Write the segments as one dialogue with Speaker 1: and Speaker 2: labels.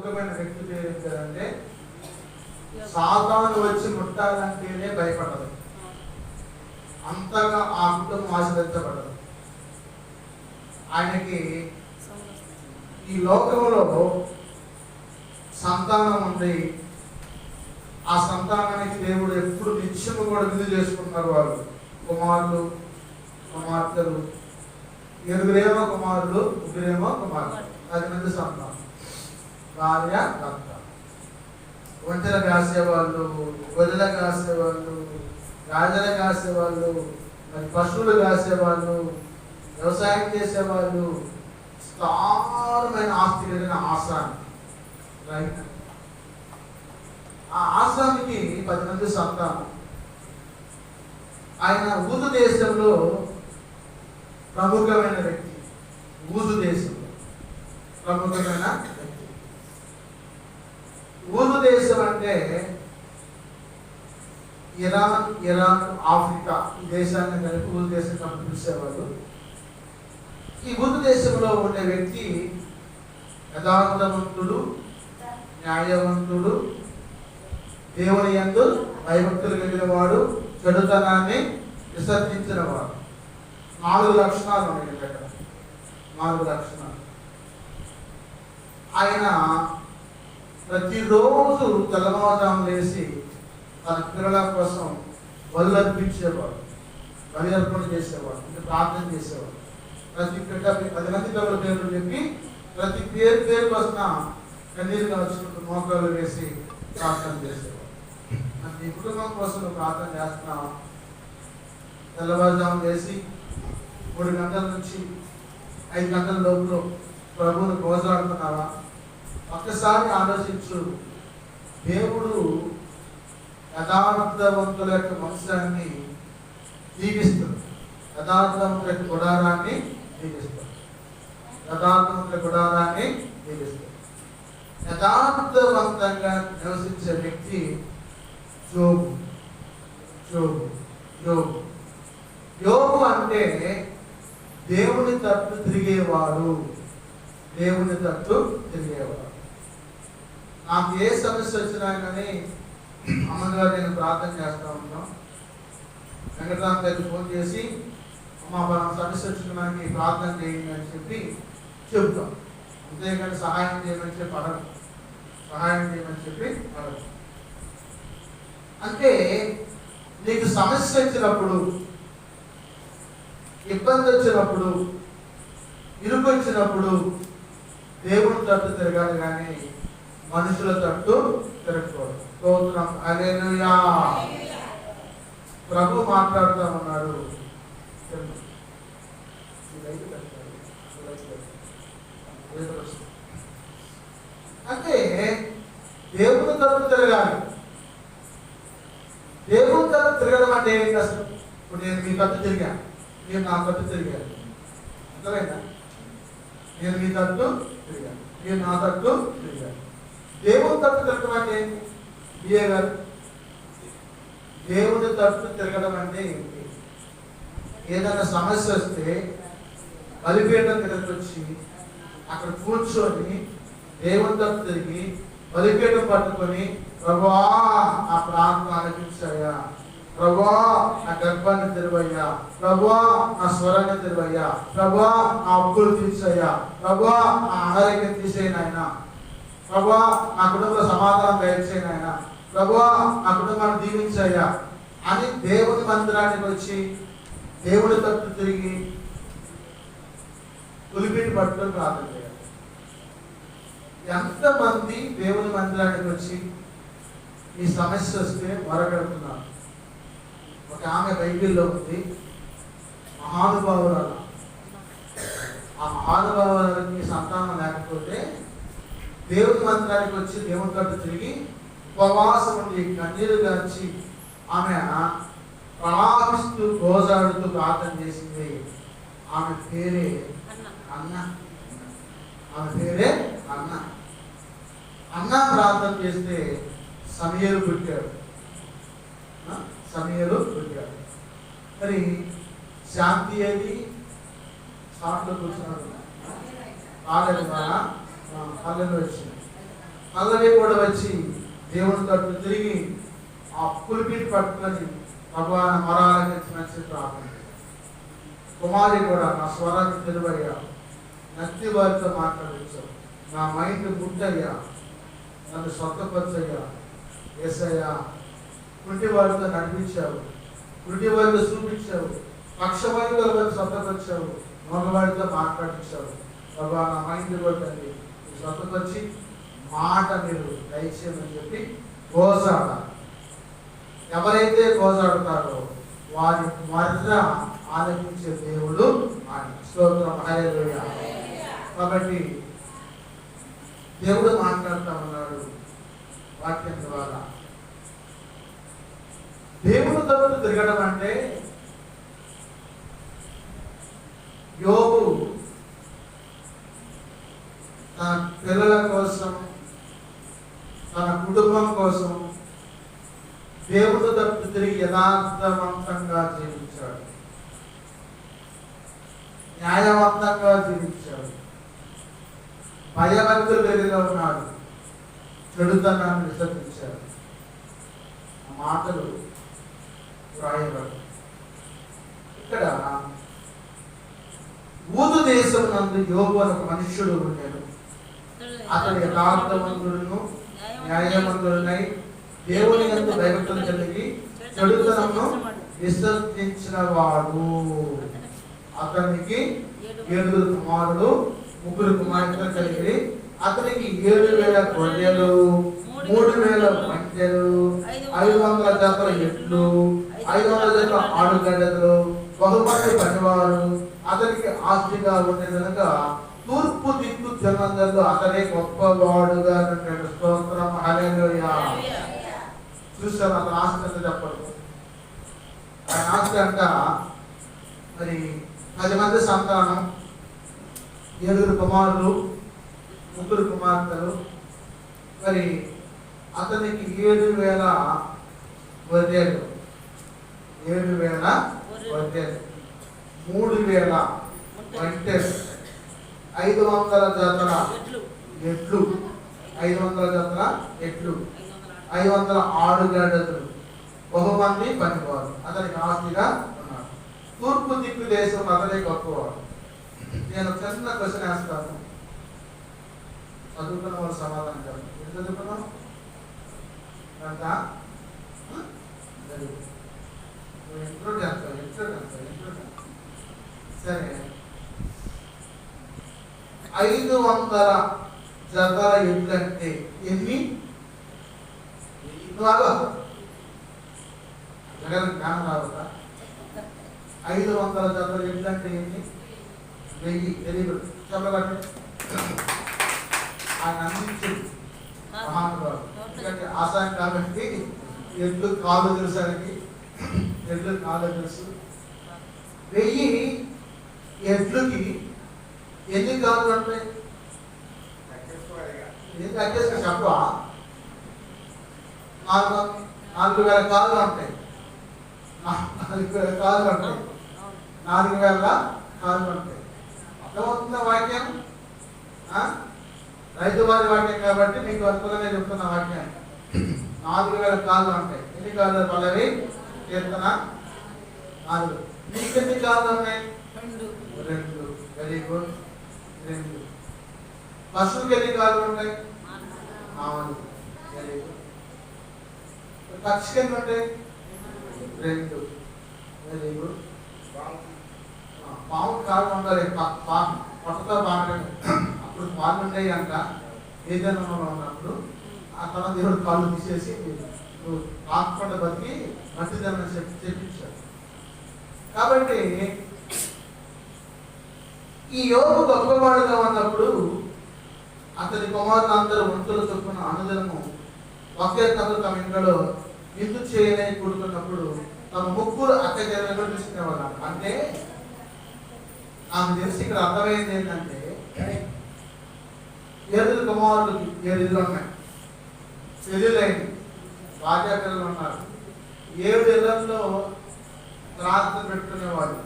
Speaker 1: అద్భుతమైన వ్యక్తి పేరు ఏంటంటే సాతాను వచ్చి ముట్టాలంటేనే భయపడదు, అంతగా ఆ కుటుంబం ఆశీర్వదించబడదు. ఆయనకి ఈ లోకంలో సంతానం ఉంది. ఆ సంతానానికి దేవుడు ఎప్పుడు నిత్యము కూడా విధి చేసుకుంటున్నారు. వాళ్ళు కుమారులు కుమార్తెలు, 8 కుమారులు, 3 కుమార్తెలు, 10 మంది సంతానం. భార్య భర్త, ఒంటెల కాసేవాళ్ళు, గొర్రెల కాసేవాళ్ళు, గాజల కాసేవాళ్ళు, మరి పశువులు కాసేవాళ్ళు, వ్యవసాయం చేసేవాళ్ళు, విస్తారమైన ఆస్తి కలిగిన ఆశ్రమం. రైట్, ఆ ఆశ్రమానికి 10 మంది సంతానం. ఆయన ఊదు దేశంలో ప్రముఖమైన వ్యక్తి. ఊదు దేశంలో ప్రముఖమైన వ్యక్తి. ఊదు దేశం అంటే ఇరాన్, ఆఫ్రికా ఈ దేశాన్ని కలిపి ఊదు దేశం పిలిచేవాళ్ళు. ఈ ఊదు దేశంలో ఉండే వ్యక్తి యథార్థవంతుడు, న్యాయవంతుడు, దేవుని యందు భయభక్తులు కలిగిన వాడు, చెడుతనాన్ని విసర్జించిన వాడు. 4 లక్షణాలు ఉన్నాయి దగ్గర. 4 లక్షణాలు. ఆయన ప్రతిరోజు తెల్లవారుజాము లేచి తన పిల్లల కోసం బలి అర్పించేవాడు, బలి అర్పణ చేసేవాడు, అంటే ప్రార్థన చేసేవాడు. ప్రతి 10 మంది పిల్లల పేర్లు చెప్పి ప్రతి పేరు వస్తున్న కన్నీరుగా వచ్చినప్పుడు మోకాలు వేసి ప్రార్థన చేసేవాడు. నీ కుటుంబం కోసం ప్రార్థన చేస్తున్నావా? తెల్లవారుజాము వేసి 3 గంటల నుంచి 5 గంటల లోపల ప్రభువును పోజాడుతున్నావా? ఒక్కసారి ఆలోచించు. దేవుడు యథార్థవంతుల యొక్క వంశాన్ని దీవిస్తాడు, యథార్థవంతుల యొక్క గుడారాన్ని దీవిస్తాడు, యథార్థవంతుల గుడారాన్ని దీవిస్తాడు. యథార్థవంతంగా నివసించే వ్యక్తి యోబు. యోబు అంటే దేవుని తట్టు తిరిగేవాడు. దేవుని తట్టు తిరిగేవాడు. నాకు ఏ సమస్య వచ్చినా కానీ అమ్మగారు నేను ప్రార్థన చేస్తూ ఉంటాం. వెంకటరామ గారికి ఫోన్ చేసి అమ్మ మనం సమస్య వచ్చినానికి ప్రార్థన చేయండి అని చెప్పి చెబుతాం. అంతేకాని సహాయం చేయమని చెప్పి అడగం. సహాయం చేయమని చెప్పి అడగం. అంటే నీకు సమస్య వచ్చినప్పుడు, ఇబ్బంది వచ్చినప్పుడు, ఇరుకు వచ్చినప్పుడు దేవుని తట్టు తిరగాలి కానీ మనుషుల తట్టు తిరగకూడదు. స్తోత్రం, హల్లెలూయా. ప్రభు మాట్లాడుతూ ఉన్నాడు. అంటే దేవుని తట్టు తిరగాలి. దేవుని తట్టు తిరగడం అంటే ఏంటి అసలు? ఇప్పుడు నేను మీ తట్టు తిరిగాను, నేను నా తట్టు తిరిగాను. అర్థమైందా? నేను మీ తట్టు తిరిగాను, నేను నా తట్టు తిరిగాను. దేవుని తట్టు తిరగడం అంటే ఏంటి? బిఏ గారు, దేవుని తట్టు తిరగడం అంటే ఏంటి? ఏదైనా సమస్య వస్తే బలిపీఠం దగ్గరకు వచ్చి అక్కడ కూర్చొని దేవుని తట్టు తిరిగి బలిపీఠం పట్టుకొని, ప్రభువా ఆ ప్రార్థన ఆలకించాయా, ప్రభువా నా గర్భాన్ని తెరవయ్యా, ప్రభువా నా స్వరాన్ని తెరవయ్యా, ప్రభువా నా అప్పులు తీర్చయ్యా, ప్రభువా నా అనారోగ్యం తీసేయను ఆయన, ప్రభువా నా కుటుంబంలో సమాధానం దయచేయను ఆయన, ప్రభువా నా కుటుంబాన్ని దీవించయ్యా అని దేవుని మందిరానికి వచ్చి దేవుని తట్టు తిరిగి పులిపిటి పట్టుకొని ప్రార్థన చేయాలి. ఎంతమంది దేవుని మందిరానికి వచ్చి ఈ సమస్య వస్తే మొరగడుతున్నారు? ఒక ఆమె బైబిల్లో ఉంది, మహానుభావురాలు. ఆ మహానుభావురాలకి సంతానం లేకపోతే దేవుని మందిరానికి వచ్చి దేవుని తట్టు తిరిగి ఉపవాసం ఉండి కన్నీరు గార్చి ఆమె ప్రలాపిస్తూ గోజాడుతూ ప్రార్థన చేసింది. ఆమె పేరే అన్న. ఆమె పేరే అన్న. అన్న ప్రార్థన చేస్తే సమయలు పుట్టాడు. సమయలు పుట్టాడు. మరి శాంతి ఏది? షాట్లో కూర్చున్నాడు, కాలేదు, పల్లెలు వచ్చింది. పల్లవి కూడా వచ్చి దేవుని తట్టు తిరిగి ఆ పులిపిని పట్టుకొని భగవాన్ మరాలకించిన ప్రార్థన. కుమారి కూడా నా స్వరాన్ని తెలివయ్యా, నత్తి వారితో మాట్లాడించావు, నా మైండ్ గుడ్డయ్యా, నన్ను స్వతపరచయ్యా, ఏసయ్యా, కుంటి వారితో నడిపించావు, కుంటి వారితో చూపించావు, పక్షవారి వారితో స్వతపరిచావు, మగవాడితో మాట్లాడించావు. బాబా నా మైండ్ కూడా స్వతపరిచి మాట మీరు దయచేయమని చెప్పి గోజాడ. ఎవరైతే గోజాడుతారో వారి మర్ర ఆలకించే దేవుడు ఆయన. స్తోత్రం, హల్లెలూయా. కాబట్టి దేవుడు మాట్లాడుతూ ఉన్నాడు వాక్యం ద్వారా. దేవుడు తరపు తిరగడం అంటే యోబు తన పిల్లల కోసం, తన కుటుంబం కోసం దేవుడు తరపు తిరిగి యథార్థవంతంగా జీవించాడు, న్యాయవంతంగా జీవించాడు, భయభక్తులు కలిగిగా ఉన్నాడు, చెడుతనాన్ని విసర్జించాడు. ఆ మాటలు వ్రాయబడు. ఇక్కడ ఊదు దేశం నందు యోబు అనే ఒక మనుష్యుడు ఉన్నాడు. అతడు యథార్థవంతుడును న్యాయవంతుడునై దేవుని యందు భయభక్తులు కలిగి చెడుతనమును విసర్జించిన వాడు. అతనికి 7 కుమారులు 3 కుమార్తెలు కలిగి అతనికి 7,000 గొర్రెలు, 3,000 పంటెలు, 500 జతల ఎడ్లు, 500 జతల ఆడుగడ్డలు, బహుమంది పనివారు అతనికి ఆస్తిగా ఉండే కనుక తూర్పు దిక్కు జనందరిలో అతనే గొప్పవాడుగా ఉంటాడు. స్తోత్రం, హల్లెలూయా. చూసారు అతను ఆస్తి అంతా చెప్పడు. ఆయన ఆస్తి అంట మరి 10 మంది సంతానం, 7 కుమారులు 3 కుమార్తెలు. మరి అతనికి 7,000 గొర్రెలు, 7,000 గొర్రెలు, 3,000 పంటెలు, 500 జతల ఎడ్లు, 500 జతల ఎడ్లు, 500 ఆడుగడ్డలు, బహుమంది పనివారు అతనికి ఆస్తిగా ఉన్నారు. తూర్పు దిక్కు దేశం అతనే గొప్పవాడు. నేను చిన్న క్వశ్చన్ వేస్తాను, చదువుకున్న వాళ్ళు సమాధానం కాదు. ఏం చదువుకున్నాం అంట? సరే, 500 జతల ఎడ్లు అంటే ఎన్ని? జ్ఞానం రావద్దా? 500 జతల ఎడ్లు అంటే ఎన్ని? 1000. తెలియదు చెప్పగలండి. ఆయన అందించింది మహానుభావుడు. ఎందుకంటే ఆసాయం కాబట్టి ఎడ్లు కాలు తెలుసానికి, ఎడ్లు కాలు తెలుసు. 1000 ఎడ్లుకి ఎన్ని కాళ్ళు ఉంటాయి? ఎన్ని కట్టేసుకు చెప్పా? 4,000 కాళ్ళు ఉంటాయి. 4,000 కాళ్ళు ఉంటాయి. 4,000 కాళ్ళు ఉంటాయి. అర్థమవుతుందా వాక్యం? రైతు వారి వాక్యం కాబట్టి మీకు అనుకూలంగా చెప్తున్న వాక్యాన్ని. 4,000 కాళ్ళు ఉంటాయి. ఎన్ని కాళ్ళు? పల్లవి కీర్తన 4. మీకు ఎన్ని కాళ్ళు ఉన్నాయి? 2. Very good, 2. పశువుకి ఎన్ని కాళ్ళు ఉంటాయి? 4. Very good. పక్షికి ఎన్ని ఉంటాయి? 2. Very good. పాము కాళ్ళు ఉండాలి. పాము పొట్టతో బాగుంటుంది. అప్పుడు పాలు ఉంటాయి అంట ఏ జన్మలో ఉన్నప్పుడు. ఆ తర్వాత దేవుడు కాళ్ళు తీసేసి నువ్వు పాకుండా బతికి మట్టి జన్మ చెప్పించాడు. కాబట్టి ఈ యోబు గొప్పవాడుగా ఉన్నప్పుడు అతని కుమారులు అందరూ వంతుల చొప్పున అనుదినము ఒకే కథ తమ ఇంట్లో విందు చేయని కూడుకున్నప్పుడు తమ 3 అక్క చెల్లెలు తీసుకునేవాళ్ళు. అంటే నాకు తెలిసి ఇక్కడ అర్థమైంది ఏంటంటే 7 కుమారులకి 7 ఇళ్ళు ఉన్నాయి, పెళ్ళిళ్ళైంది, భార్య పిల్లలు ఉన్నారు. 7 ఇళ్లలో ప్రార్థన పెట్టుకునేవాళ్ళు.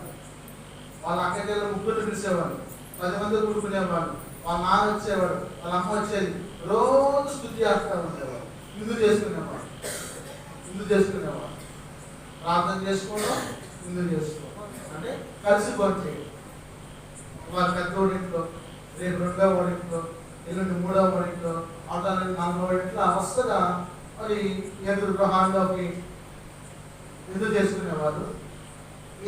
Speaker 1: వాళ్ళ అక్క చెల్లెలు 3 పిలిచేవాళ్ళు, 10 మంది కూడుకునేవాళ్ళు. వాళ్ళ నాన్న వచ్చేవాడు, వాళ్ళ అమ్మ వచ్చేది. రోజు శుద్ధి చేస్తూ ఉండేవారు, విందు చేసుకునేవారు. ప్రార్థన చేసుకోవడం, విందు చేసుకోవడం అంటే కలిసి భోంచేయడం. వారి పెద్దోడింట్లో, రేపు 2వ వాడింట్లో, ఎల్లుండి 3వ వాడింట్లో, అవతల 4వ వాడింట్లో అవస్థగా మరి ఎదురు గృహాల్లోకి విందు చేసుకునేవారు.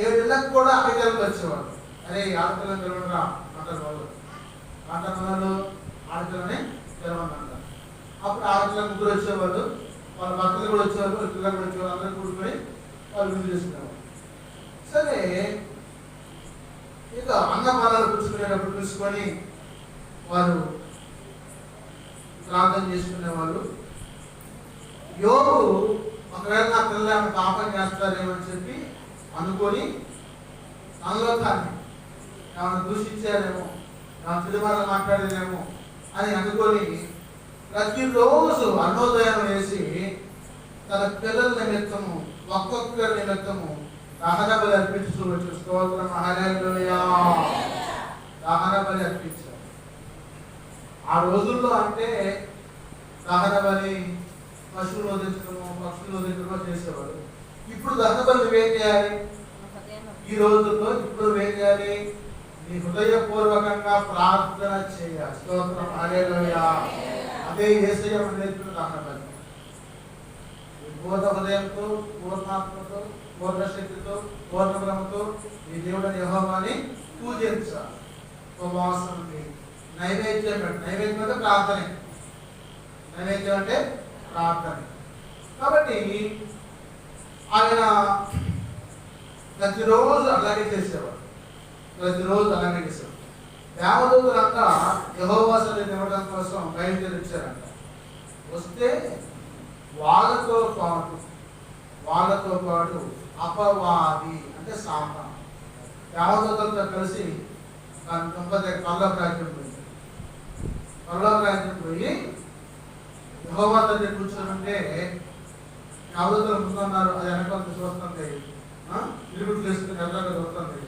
Speaker 1: 7 ఇళ్ళకి కూడా అక్కడికి వచ్చేవారు. అరే ఆడపిల్లని తెలవరా అంటారు వాళ్ళు. ఆడపిల్లని తెలవనంటారు. అప్పుడు ఆడపిల్ల ముగ్గురు వచ్చేవాళ్ళు, వాళ్ళ భర్తలు కూడా వచ్చేవారు, వాళ్ళ పిల్లలు కూడా వచ్చేవారు. అందరూ కూడుకొని వాళ్ళు విందు చేసుకునేవారు. సరే, ఇక అన్నపానాలు పుచ్చుకునేటప్పుడు చూసుకొని వారు ప్రార్థన చేసుకునేవాళ్ళు. యోగు ఒకవేళ నా పిల్లలు ఏమైనా పాపం చేస్తారేమో అని చెప్పి అనుకొని తనలో కానీ ఏమైనా దూషించారేమో, ఏమైనా తిరుమల మాట్లాడారేమో అని అనుకొని ప్రతిరోజు అన్నోదయం వేసి తన పిల్లల నిమిత్తము ఒక్కొక్కరి నిమిత్తము దహన బలి అర్పించు వచ్చు. స్తోత్రం, హల్లెలూయా. దహన బలి అర్పించారు. ఆ రోజుల్లో అంటే దహన బలి పశువులు వదిలించడము, పక్షులు వదిలించడమో చేసేవారు. ఇప్పుడు దహన బలి నువ్వేం చేయాలి? ఈ రోజుల్లో ఇప్పుడు నువ్వేం చేయాలి? నీ హృదయపూర్వకంగా ప్రార్థన చేయాలి. స్తోత్రం, హల్లెలూయా. అదే యేసయ్య నేర్పిన దహన బలి. పూర్ణ హృదయంతో, పూర్ణాత్మతో, పూర్ణ శక్తితో, పూర్ణ బలముతో ఈ దేవుడిని యెహోవాని పూజించాలి. ఉపవాసం నైవేద్యం అంటే నైవేద్యం అంటే ప్రార్థనే. నైవేద్యం అంటే ప్రార్థనే. కాబట్టి ఆయన ప్రతిరోజు అలాగే చేసేవాడు. దేవదూతలంతా యెహోవా సన్నిధిని ఇవ్వడం కోసం బయలుదేరి వచ్చారంట. వస్తే వాళ్ళతో పాటు అపవాది అంటే సాతాను దేవదూతలతో కలిసి పరలోక రాజ్యం పోయి యెహోవా దగ్గర కూర్చొని దేవదూతలు ముందున్నారు. అది వెనకాల చూస్తుంది, తిరుగుడు చేసుకుని ఎర్రగా చూస్తుంది.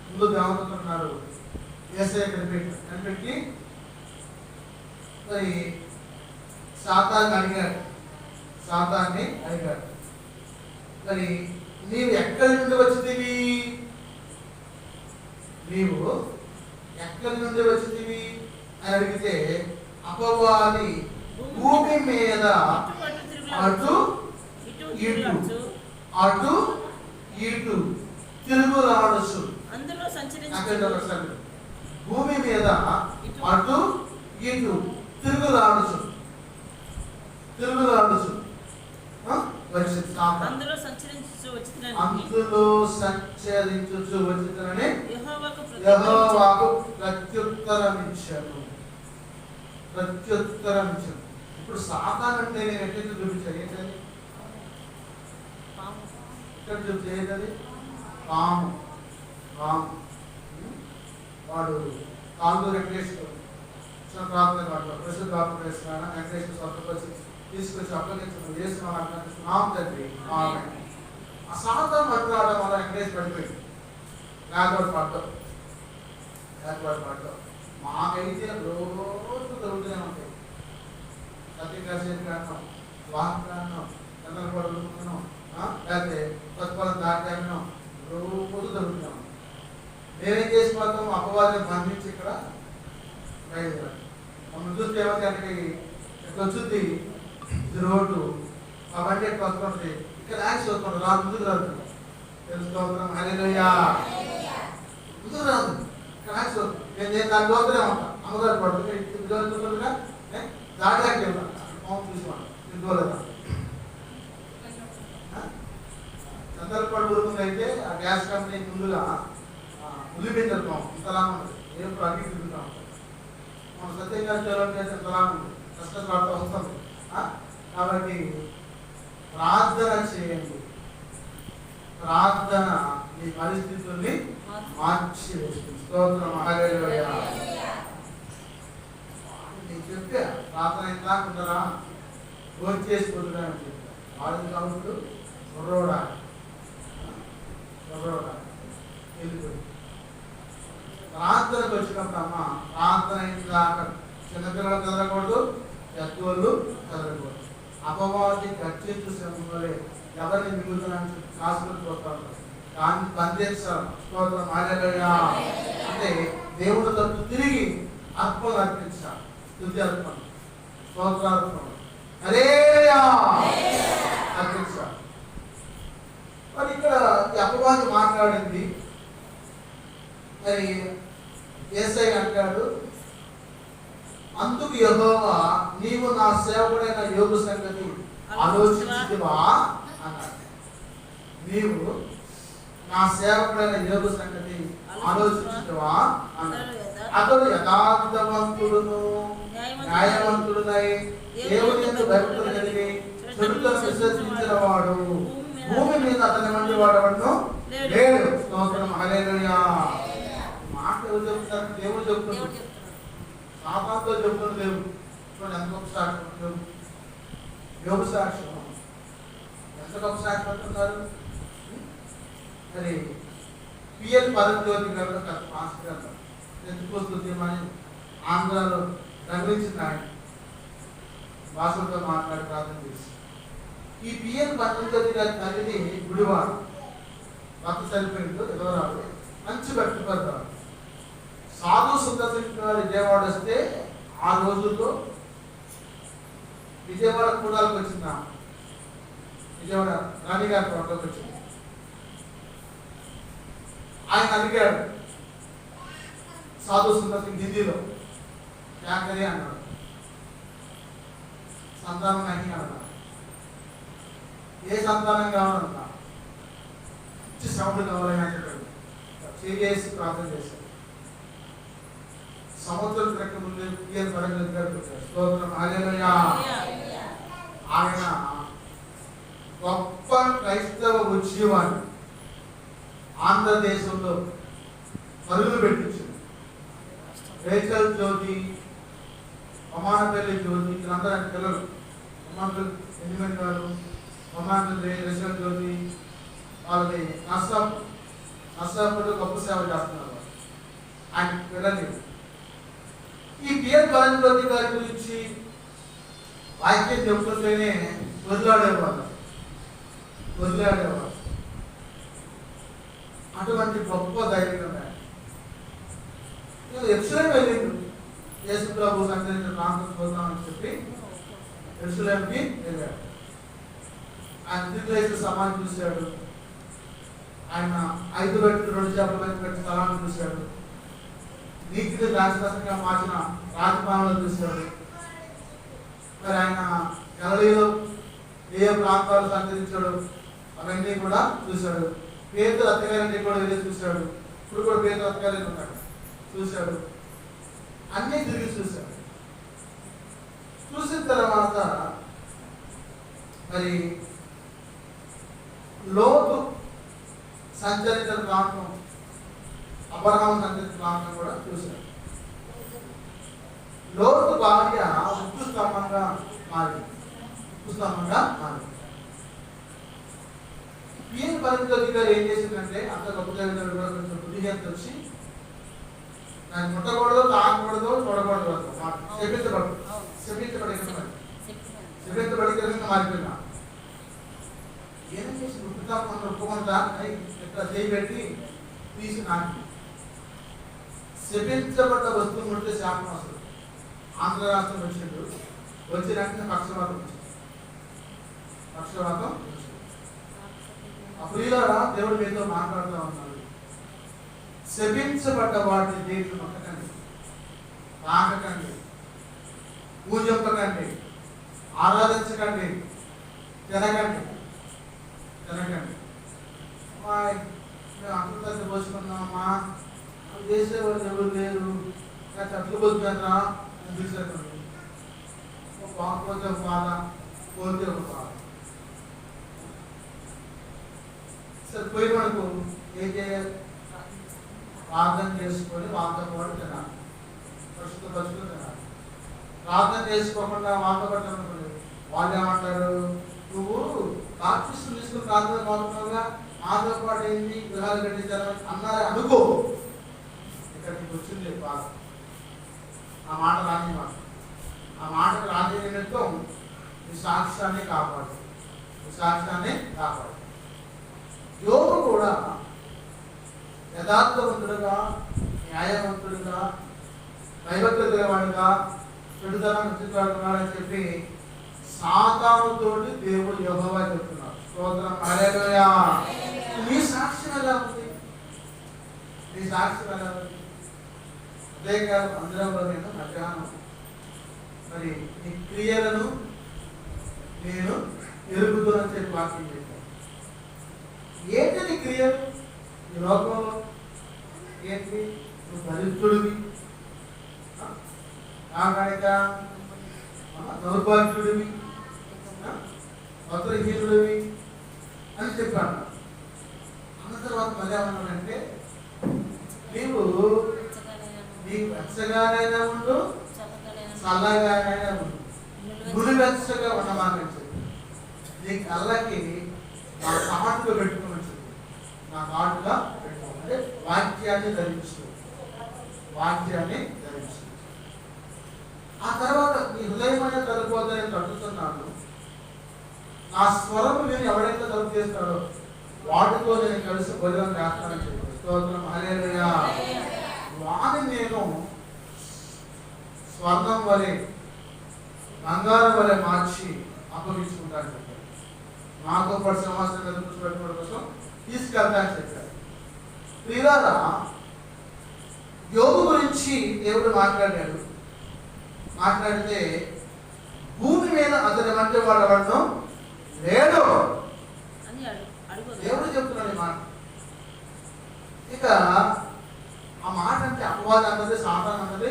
Speaker 1: ముందు దేవదూతలు ఉన్నారు. యేసయ్య కనిపెట్టి మరి సాతాన్ని అడిగాడు, మరి నీవు ఎక్కడి నుండి వచ్చితివి అని అడిగితే అపవాది భూమి మీద అటు ఇటు తిరుగులాడుచు. భూమి మీద అటు ఇటు తిరుగులాడుచు అందులో సంచరించు వచ్చిందని యెహోవాకు ప్రత్యుత్తరం ఇచ్చాను. ఇప్పుడు సాతాను అంటే నేను ఎట్లయితే చూపించాను, ఏంటది ఇక్కడ చూపించేది పాము. వాడు కాళ్ళు వెంకటేశ్వర ప్రార్థన వెంకటేశ్వర స్వతపరిచి తీసుకొచ్చి అప్పగించడం చేస్తున్నాం తండ్రి. ఆ సాతాను మాట్లాడడం వల్ల వెంకటేశ్వర పడిపోయింది. లేకపోతే పడ్డాం మాకైతే రోజు దొరుకుతూనే ఉంటాయి. సత్యకాశేరి కారణం, వాహన కారణం, చంద్రపడ లేకపోతే పసుపలం దాటాను రోజు దొరుకుతున్నాం. నేనేం చేసిపోతాం? అపవాదిని బంధించి ఇక్కడ బయలుదేరాలి. మమ్మల్ని చూస్తే ఏమంటే ఇక్కడ వచ్చుద్ది రోడ్డు, ఆ బండి ఎట్లా వస్తుంది, ఇక్కడ యాక్సి వస్తుంది, రాదు ముందుకు రాదు. తెలుసుకోవడం హల్లెలూయా. ముందుకు రాదు, ఇక్కడ యాక్సి వస్తుంది. నేను దాని దోస్తూనే ఉంటాను. అమ్మగారు పడుతుంది చూస్తుందిగా దాటాకి వెళ్తాను. తీసుకోండి ఇంకోలేదా చంద్రపడి ఊరుకుంది. అయితే ఆ గ్యాస్ కంపెనీ ముందుగా ఉల్లిపోయి వెళ్తాం. ఇంతలా ఉంటుంది, ఎప్పుడు అగ్గి తిరుగుతూ ఉంటాం. మన సత్యంగా చేయాలంటే ఇంతలా ఉంటుంది, కష్టం పడుతూ వస్తుంది. కాబట్టి ప్రార్థన చేయండి. ప్రార్థన మీ పరిస్థితుల్ని మార్చి వేస్తుంది. స్తోత్రం, హల్లెలూయా. నేను చెప్పా ప్రార్థన ఇందాకుంటారా భోజనం చేసుకుంటున్నా అని చెప్పా. వాళ్ళు కాబట్టి కుర్రోడా వెళ్ళిపోయి ప్రార్థనకు వచ్చినప్పుడు అమ్మ ప్రార్థన ఇందాక చిన్నపిల్లలు చదవకూడదు, పెద్దోళ్ళు చదవకూడదు. అపవాది గర్జించు శ్రమంలో ఎవరిని మిగులుతున్నాను కాసుకొని పోతారు, కానీ బంధించాలి. స్తోత్రం హల్లెలూయా. అంటే దేవుడు తప్పు తిరిగి అర్పణ అర్పించాలి. స్తుతి అర్పణ, స్తోత్రార్పణ, హల్లెలూయా అర్పించాలి. మరి ఇక్కడ ఈ అపవాది మాట్లాడింది. మరి యేసయ్య అంటాడు, అందుకు యెహోవా నీవు నా సేవకుడైన యోబు సంగతి ఆలోచించువా అన్నాడు. నీవు నా సేవకుడైన యోబు సంగతి ఆలోచించువా అన్నాడు. అతడు యథార్థవంతుడును న్యాయవంతుడునై దేవుని యందు భయభక్తులు కలిగి చెడులను విసర్జించిన వాడు భూమి మీద అతని వంటి వాడవను లేడు. స్తోత్రం హల్లెలూయా. మాట ఎవరు చెప్తారు? దేవుడు చెప్తున్నాడు. సాతానుతో చెప్తున్న దేవుడు. చూడండి ఎంత గొప్ప సాక్ష్యం. యోబు సాక్ష్యం ఎంత గొప్ప సాక్ష్యం అంటున్నారు. మరి పిఎల్ పరంజ్యోతి గారు మాస్టర్ గారు ఎందుకోస్తుందని ఆంధ్రాలో రగిలించిన ఆయన భాషలతో మాట్లాడి ప్రార్థన చేసి, ఈ పిఎల్ పరంజ్యోతి గారి తల్లిని గుడివాడు భర్త చనిపోయిందో ఎదవరాడు, మంచి భక్తి పడతాడు. సాధు సుందర విజయవాడ వస్తే ఆ రోజుల్లో విజయవాడ కూడాలకు వచ్చిందా, విజయవాడ రాణిగారి తోటలోకి వచ్చింది. ఆయన అడిగాడు సాధు సుందర్ సింగ్ హిందీలో, క్యాకరే అన్నాడు. సంతానం నాకి అన్నాడు. ఏ సంతానం కావాలన్నా మంచి సౌండ్ కావాలని చెప్పాడు. చేసి ప్రార్థన చేశాడు. సముద్రం ప్రక్క ముందు పిఎల్ పరంజ్యోతి గారు పెట్టారు. స్తోత్రం హల్లెలూయా. ఆయన గొప్ప క్రైస్తవ ఉద్యమాన్ని ఆంధ్రదేశంలో పరుగులు పెట్టించింది. రేచల్ జ్యోతి, అమానపల్లి జ్యోతి, వీళ్ళందరూ ఆయన పిల్లలు. అమానపల్లి ఎనిమిది గారు, అమానపల్లి రేచల్ జ్యోతి, వాళ్ళని నర్సాపూర్లో గొప్ప సేవ చేస్తున్నారు. ఆయన పిల్లలు ఈ పిఎల్ పరంజ్యోతి గారి గురించి వాక్యం చెప్పుకుంటేనే వదిలాడేవాళ్ళు. అటువంటి గొప్ప ధైర్యం ఎరుసలేం వెళ్ళిండు. యేసు ప్రభు సంచరించిన ప్రాంతం చూద్దామని చెప్పి ఎరుసలేంకి వెళ్ళాడు. ఆయన తిరిగి సమాధి చూశాడు. ఆయన 5 పెట్టి 2 చేపల పెట్టి స్థలాన్ని చూశాడు. నీతిని రాజకీయంగా మార్చిన రాజభవనాలు చూశాడు. మరి ఆయన గలిలీలో ఏ ప్రాంతాలు సంచరించాడు అవన్నీ కూడా చూశాడు. పేతురు అత్తగారింటికి కూడా వెళ్ళి చూశాడు. ఇప్పుడు కూడా పేతురు అత్తగారింటి ఉన్నాడు, చూశాడు. అన్నీ తిరిగి చూశాడు. చూసిన తర్వాత మరి లోతు సంచరించిన ప్రాంతం, అబ్రహాము సంచరించిన ప్రాంతం కూడా చూశాడు. లోతు భార్య ఉప్పు స్తంభంగా మారింది. పిఎల్ పరంజ్యోతి గారు ఏం చేసిందంటే, అంత గొప్ప కూడా కొంచెం బుద్ధిహీనత వచ్చి దాన్ని ముట్టకూడదు, తాగకూడదు, చూడకూడదు, శపించబడిన మారిపోయినా ఏం చేసి ఒప్పుకుంటా ఇట్లా చేయబెట్టి తీసి నాకి శపించబడ్డ వస్తువులు ముట్టే శాపం వస్తుంది. ఆంధ్ర రాష్ట్రం వచ్చిండు, వచ్చినాక పక్షవాతం వచ్చింది. అప్పుడు ఇలా దేవుడు మీతో మాట్లాడుతూ ఉన్నాడు. శపించబడ్డ వాటిని దేవుడు నొక్కకండి, తాకకండి, పూజింపకండి, ఆరాధించకండి, తినకండి. మేము అంత పోసుకున్నామా, చేసేవాళ్ళు ఎవరు లేరు, చెట్లు పోతున్నారా అని చూసారు. పోతే ఒక బాధ, పోతే ఒక బాధ. సరే పోయిన వరకు ఏం చేయాలి? ప్రార్థన చేసుకొని వాళ్ళతో పాటు తినాలి, పరుచుకుని తినాలి. ప్రార్థన చేసుకోకుండా వాళ్ళతో పాటు తినకూడదు. వాళ్ళు ఏమంటారు, నువ్వు బాప్టిస్టు తీసుకుని ప్రార్థన కోరుతున్నావుగా, మాతో పాటు ఏంటి విగ్రహాలు కట్టించారు అన్నారు అనుకో. ఇక్కడికి వచ్చింది బాధ, ఆ మాట రాని మాట. ఆ మాటకు రాజీ నిమిత్తం నీ సాక్ష్యాన్ని కాపాడు, నీ సాక్ష్యాన్ని కాపాడు. యోబు కూడా యథార్థవంతుడుగా, న్యాయవంతుడుగా, దైవత్వ గలవాడుగా, చెడుతనం ఉన్నాడని చెప్పి సాతానుతోటి దేవుడు యెహోవా చెప్తున్నాడు. స్తోత్రం, హల్లెలూయా. నీ సాక్ష్యం ఎలా ఉంది? నీ సాక్ష్యం ఎలా ఉంది? అదే కాదు, అందరంలో నేను మధ్యాహ్నం మరి నీ క్రియలను నేను ఎరుగుతానని చెప్పి వాక్యం చెప్పాను. ఏంటి నీ క్రియలు ఈ లోకంలో? ఏంటి? నువ్వు దరిద్రుడివి, నాగరిక దౌర్భాగ్యుడివి, వస్త్రహీనుడివి అని చెప్పాను. అన్న తర్వాత మళ్ళీ ఏమన్నాడంటే, నీవు వెచ్చగానైనా ఉండు, చల్లగానైనా ఉండు, గురి వెచ్చగా ఉండమని చెప్పి నీ కళ్ళకి నా కాటుగా పెట్టుకోమని చెప్పి, నా కాటుగా పెట్టుకోమని, అంటే వాక్యాన్ని ధరించు, వాక్యాన్ని ధరించు. ఆ తర్వాత నీ హృదయమైన తలుపుదని తడుతున్నాను, నా స్వరం నేను ఎవరైతే తలుపు చేస్తాడో వాటితో నేను కలిసి బలిగా చేస్తానని చెప్పి. స్తోత్రం, హల్లెలూయా. వాని నేను స్వర్ణం వలె, బంగారం వలె మార్చి అప్పగించుకుంటాను చెప్పారు. నాతో పాటు సింహాసనం మీద కూర్చోబెట్టుకోవడం కోసం తీసుకెళ్తానని చెప్పారు. ప్రియులారా, యోబు గురించి దేవుడు మాట్లాడాడు. మాట్లాడితే భూమి మీద అతని వంటి వాడు ఎవడను లేడు దేవుడు చెప్తున్నాడు ఈ మాట. ఇక ఆ మాట అంటే అపవాదం అన్నది, సాతాను అన్నది,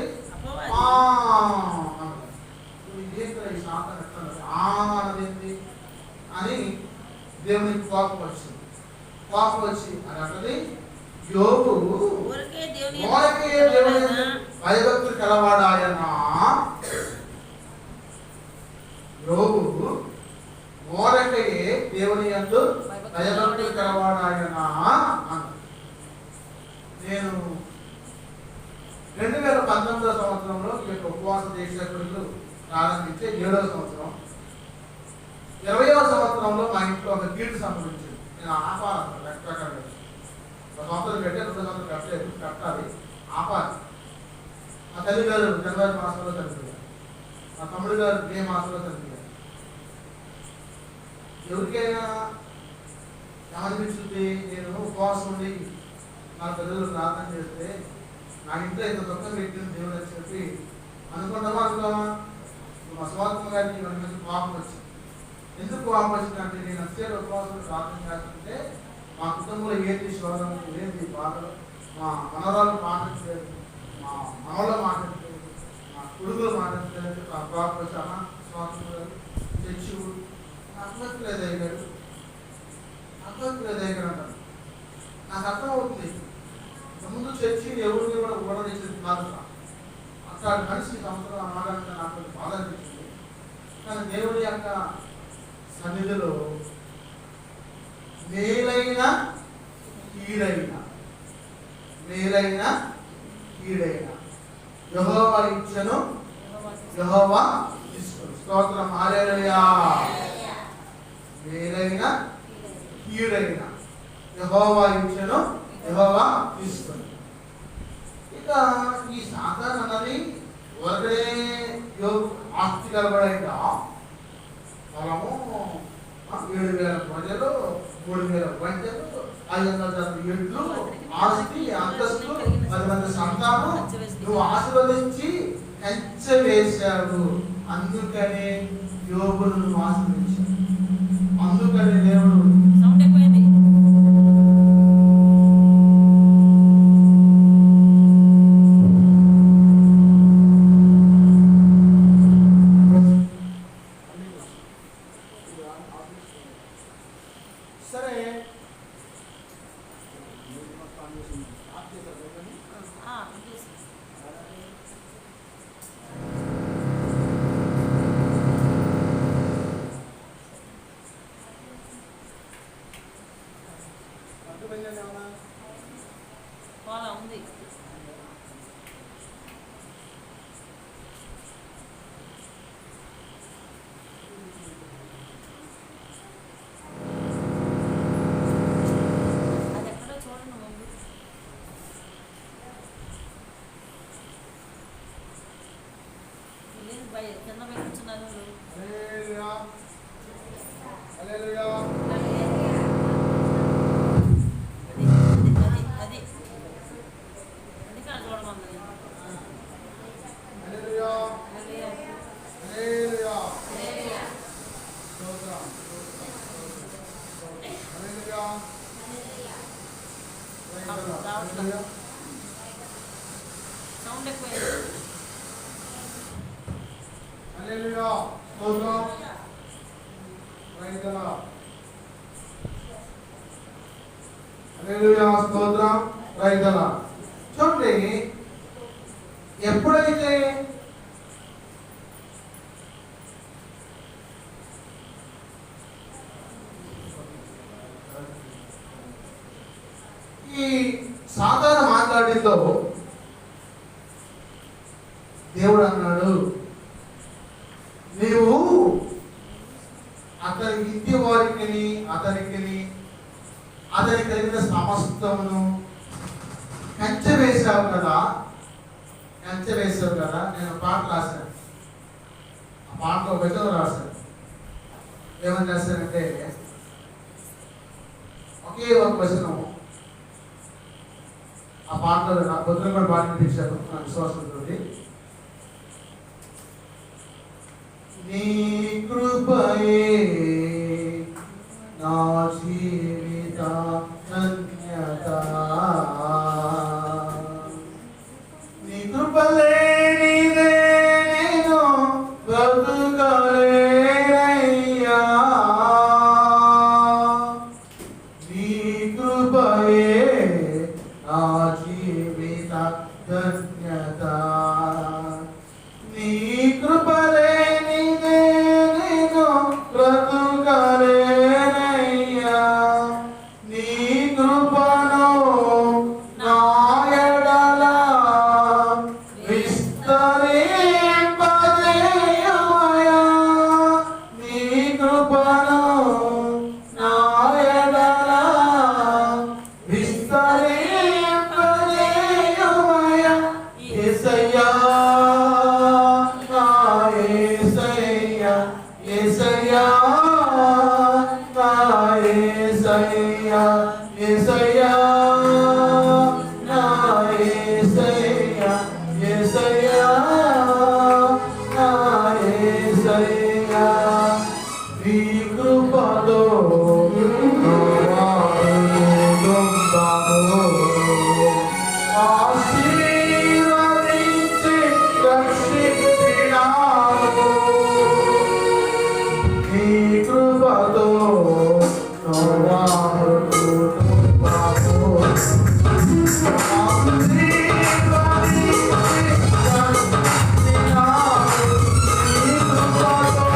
Speaker 1: ఈ సాతాను ఎట్లన్నది అన్నది అని దేవునికి కోపం వచ్చింది. కోపం వచ్చి అని అన్నది, యోబు ఊరకే దేవుని భయభక్తులు కలవాడాయనా, యోబు ఊరకే దేవుని యందు భయభక్తులు కలవాడాయనా అన్న. నేను 2019వ సంవత్సరంలో ఈ యొక్క ఉపవాస దీక్షకులు ప్రారంభించే 7వ సంవత్సరం, 20వ సంవత్సరంలో మా ఇంట్లో ఒక కీర్తి సంభవించింది. నేను ఆపాలి, లెక్క ఒక సంవత్సరం పెట్టే 2 సంవత్సరం కట్టలేదు, కట్టాలి, ఆపాలి. మా తల్లి గారు జనవరి మాసంలో చనిపోయారు, మా తమ్ముడు గారు మే మాసంలో చనిపోయారు. ఎవరికైనా ఏమనిపించుంది, నేను ఉపవాసం ఉండి నా పిల్లలు ప్రార్థన చేస్తే నా ఇంట్లో ఇంత దుఃఖం పెట్టింది దేవుడు అని చెప్పి అనుకుంటామా అనుకోమా? మా స్వార్థం గారికి ఇవన్నీ మంచి కోపం వచ్చింది. ఎందుకు కోపం వచ్చిందంటే, నేను అసలు ఉపవాసం ప్రార్థన చేస్తుంటే మా కుటుంబంలో ఏంటి శోధన, ఏంటి బాధలు, మా మనవరాలు మాట్లాడలేదు, మా మనవలో మాట్లాడలేదు, మా కొడుకులు మాట్లాడలేదు. ఆ కోపం వచ్చి అన్న స్వార్థం గారు తెచ్చు అర్థలేదు అయ్యాడు, అర్థలేదు అయ్యాడు అంటారు. నాకు అర్థం అవుతుంది, ముందు చర్చి ఎవరిని కూడా ఊడనిచ్చేది కాదు. అక్కడ మనిషి సంవత్సరం అన్నదంటే నాకు బాధ అనిపించింది. కానీ దేవుడి యొక్క సన్నిధిలో మేలైన కీడైన, మేలైన కీడైన యెహోవా ఇచ్చెను, యెహోవా తీసుకొను. స్తోత్రం, హల్లెలూయా. మేలైన కీడైన యెహోవా ఇచ్చెను, యెహోవా తీసుకొను. ఇక ఈ సాతాను అన్నది ఒకటే యోబు ఆస్తి కలబడైందా, పొలము, 7,000 ప్రజలు, 3,000 వంటలు, 500 ఎడ్లు, ఆస్తి, అంతస్తు, 10 మంది సంతానం నువ్వు ఆశీర్వదించి హెచ్చవేశావు. అందుకనే యోబును నువ్వు ఆశీర్వదించావు. అందుకని దేవుడు సరే
Speaker 2: కింద మీద కూర్చున్నారు.
Speaker 1: హల్లెలూయా హల్లెలూయా
Speaker 2: అది కాదు చూడమంది.
Speaker 1: హల్లెలూయా హల్లెలూయా స్తోత్రం హల్లెలూయా హల్లెలూయా
Speaker 2: సౌండ్ ఎక్కువ.
Speaker 1: హల్లెలూయా స్తోత్రం రైతల హల్లెలూయా స్తోత్రం రైతల. చూడండి, ఎప్పుడైతే ఈ సాధారణ మాట్లాడితో దేవుడు అన్నాడు, నీవు అతని ఇంటి వారికి అతని కలిగిన సమస్తమును కంచె వేశావు కదా. నేను పాట రాశాను. ఆ పాటలో వచనం రాశాను. ఏమని రాశానంటే, ఒకే ఒక వచనం ఆ పాటలో నా పొద్దున కూడా బాగా వినిపించాను నా విశ్వాసంతో. నీ కృపయే నా జీవిత ధన్యత, నీ కృపలేనిదే నేను బ్రతుకలేనయ్యా, నీ కృపయే నా జీవిత ధన్యత, నీ కృపలేనిదే నేను బ్రతుకలేనయ్యా, నీ కృపను నా ఎడల విస్తరింపజేయుమయ్యా, నీ కృపను నా ఎడల విస్తరింపజేయుమయ్యా, యేసయ్యా నా యేసయ్యా, యేసయ్యా నా యేసయ్యా, యేసయ్యా నా యేసయ్యా, యేసయ్యా నా యేసయ్యా, నీ కృపలో ఆశీర్వదించి రక్షించినావు, నీ కృపతో నోవాహు కుటుంబము ఆశీర్వదించి రక్షించినావు, నీ కృపతో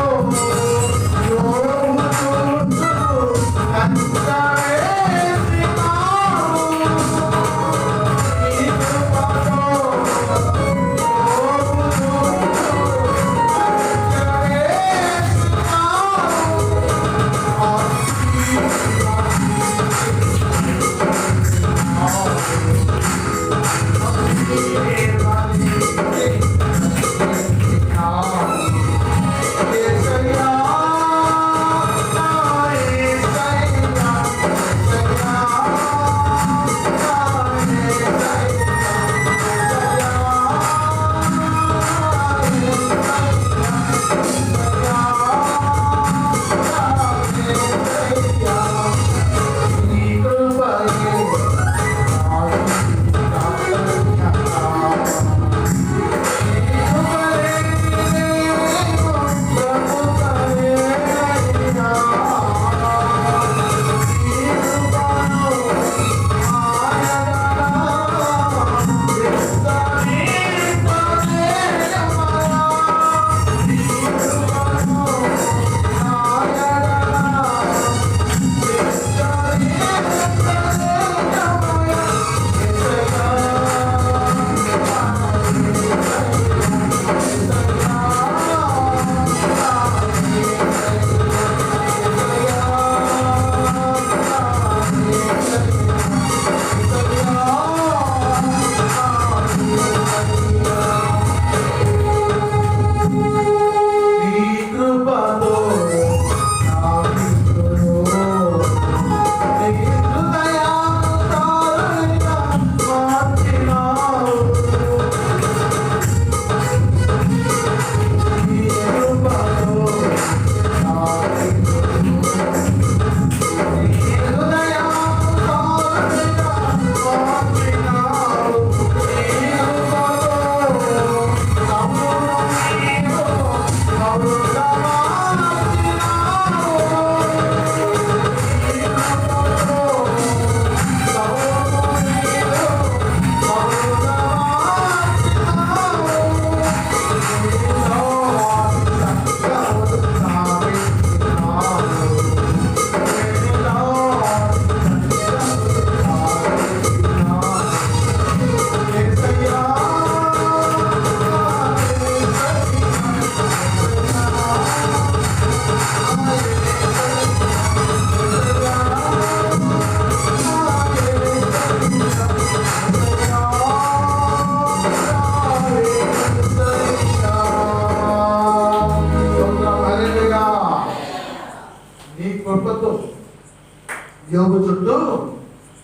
Speaker 1: యోగు చుట్టూ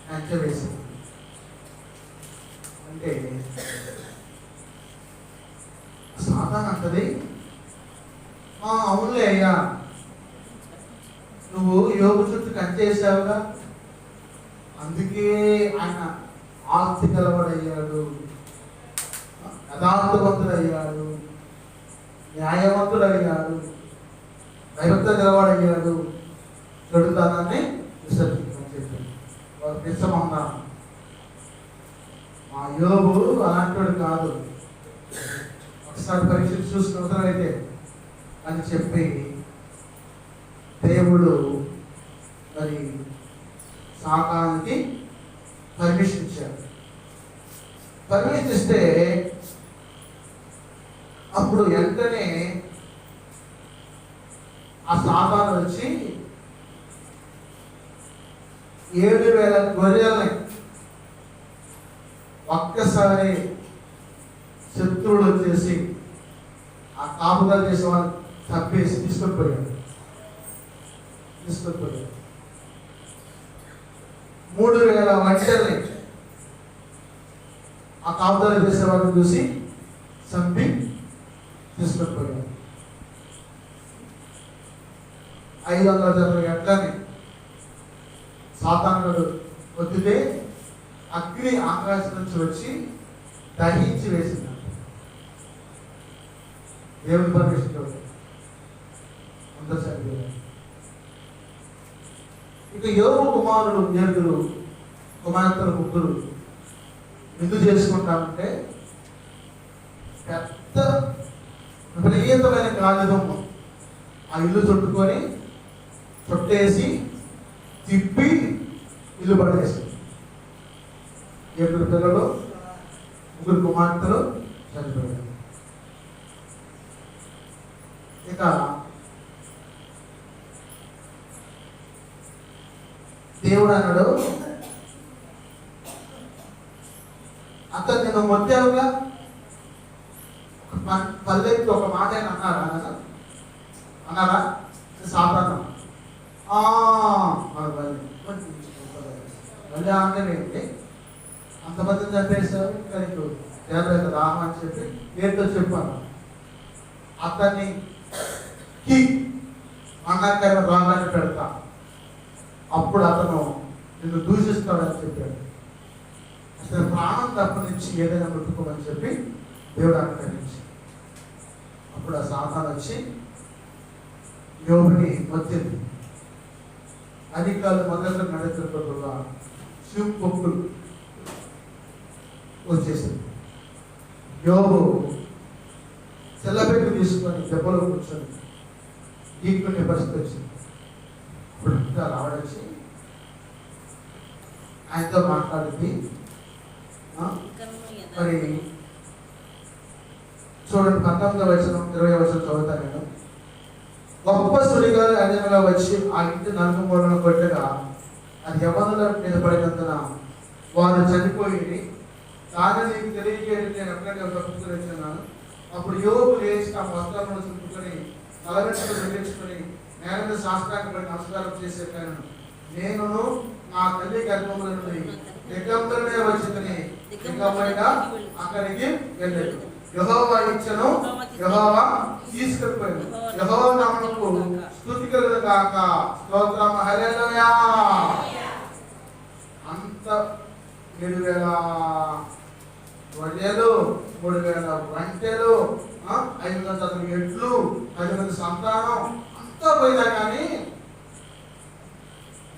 Speaker 1: కంచె వేసింది. అంటే సాతాను అంటది, అవునులే అయ్యా, నువ్వు యోగు చుట్టూ కంచె వేసావుగా, అందుకే ఆయన ఆస్తి గలవాడయ్యాడు, యథార్థవంతుడయ్యాడు, న్యాయవంతుడయ్యాడు, దైవత్వ గలవాడయ్యాడు, చెడుతనాన్ని విసర్జించమని చెప్పి వాళ్ళు నిజమన్నారు. మా యోబు అలాంటి కాదు, ఒకసారి పరీక్ష చూసుకున్నట్లయితే అని చెప్పి దేవుడు మరి సాతానుకి పర్మిషన్ ఇచ్చాడు. పర్మిషన్ ఇస్తే అప్పుడు వెంటనే ఆ సాతాను వచ్చి 7,000 గొర్రెల్ని ఒక్కసారి శత్రువులు వచ్చేసి ఆ కాపుగా చేసే వాళ్ళు తప్పేసి తీసుకొనిపోయాడు. 3,000 వంటల్ని ఆ కాపుదాలు చేసేవాళ్ళని చూసి చంపి తీసుకొనిపోయాడు. 500 గంటలని సాతానుడు వద్దితే అగ్ని ఆకాశం నుంచి వచ్చి దహించి వేసింది. దేవుని పర్మిషన్ అందరూ చనిపోయారు. ఇక యోబు కుమారుడు 7 కుమార్తెలు 3 విందు చేసుకుంటామంటే పెద్ద విపరీతమైన కాగితం ఆ ఇల్లు చుట్టుకొని చుట్టేసి తిప్పి ఇల్లు పడేసి 7 పిల్లలు 3 కుమార్తెలు చనిపోయారు. ఇక దేవుడు అన్నాడు, అతను నేను మొత్తావుగా పల్లెకి ఒక మాట అన్నారా సాధారణం మళ్ళీ అంటే అంతమంది చంపేస్తారు, ఇంకా నీకు చేరలేదు రామ అని చెప్పి ఏంటో చెప్పాను. అతన్ని అన్నాకైనా రాగాన్ని పెడతా, అప్పుడు అతను నిన్ను దూషిస్తాడని చెప్పాడు. అసలు ప్రాణం తప్పనించి ఏదైనా ముట్టుకోమని చెప్పి దేవుడు అనుకరించి అప్పుడు ఆ సాతాను వచ్చి యోబుని వచ్చింది. అధికారులు మొదట నడుతున్న శివపొక్కులు వచ్చేసింది. యోబు సెల్లబెట్టు తీసుకొని దెబ్బలో కూర్చొని గీక్కునే పరిస్థితి వచ్చింది. ఇప్పుడు ఇంకా రావడొచ్చి ఆయనతో మాట్లాడింది. మరి చూడండి 19వ వచనం 20వ వచనం చదువుతా నేను. గొప్ప సుడిగాలి అరణ్యంలో వచ్చి ఆ ఇంటి నలుగు మూలను కొట్టగా అది యవ్వనుల మీద పడినందున వారు చనిపోయింది. కానీ నీకు తెలియజేయడం నేను ఎక్కడికి ఒక పుస్తకం ఇచ్చున్నాను. అప్పుడు యోబు లేచి ఆ వస్త్రాలను చుట్టుకొని తలవెంటలు వెలిగించుకొని నేల మీద శాస్త్రానికి పడి నమస్కారం చేసేటాను. నేను నా తల్లి గర్భంలో నుండి దిగంబరనే వచ్చిందని దిగంబరిగా అక్కడికి వెళ్ళాడు. యెహోవా ఇచ్చను, యెహోవా తీసుకెళ్ళిపోయాడు. యెహోవా నామమునకు స్తుతి కలుగును గాక. స్తోత్రం, హల్లెలూయా. అంత 7,000 వడ్డేలు, 3,000 వంటెలు, 500 ఎడ్లు, 10 మంది సంతానం అంతా పోయినా కానీ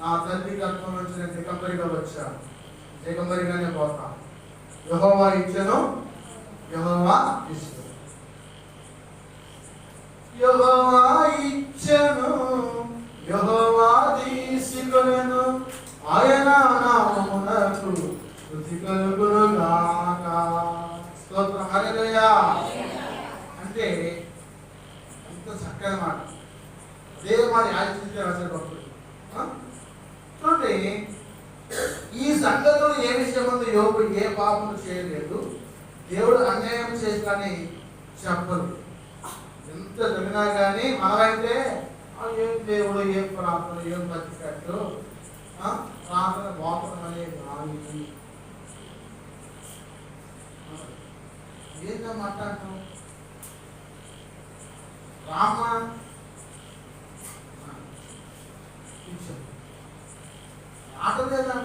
Speaker 1: నా తల్లి గర్భం నుంచి నేను దిగంబరిగా వచ్చా, దిగంబరిగానే పోతా. యెహోవా ఇచ్చను, యెహోవా తీసుకెళ్ళాడు. యెహోవా ఇచ్చను, యెహోవా తీసుకొనెను, ఆయన నామమునకు స్తుతి కలుగును గాక. స్తోత్రం, హల్లెలూయా. అంటే ఎంత చక్కని మాట. అదే మాట యాచించే రాశాడు భక్తుడు. చూడండి, ఈ సంగతులు ఏ విషయం ఉంది, యోబు ఏ పాపం చేయలేదు, దేవుడు అన్యాయం చేస్తానని చెప్పదు. ఎంత జరిగినా కానీ మనమైతే ఏం దేవుడు, ఏం ప్రార్థన, ఏం బతికట్టు ప్రార్థన వాపనం అనేది ఆగింది. ఏంటో మాట్లాడటం రామ ఆటలేదా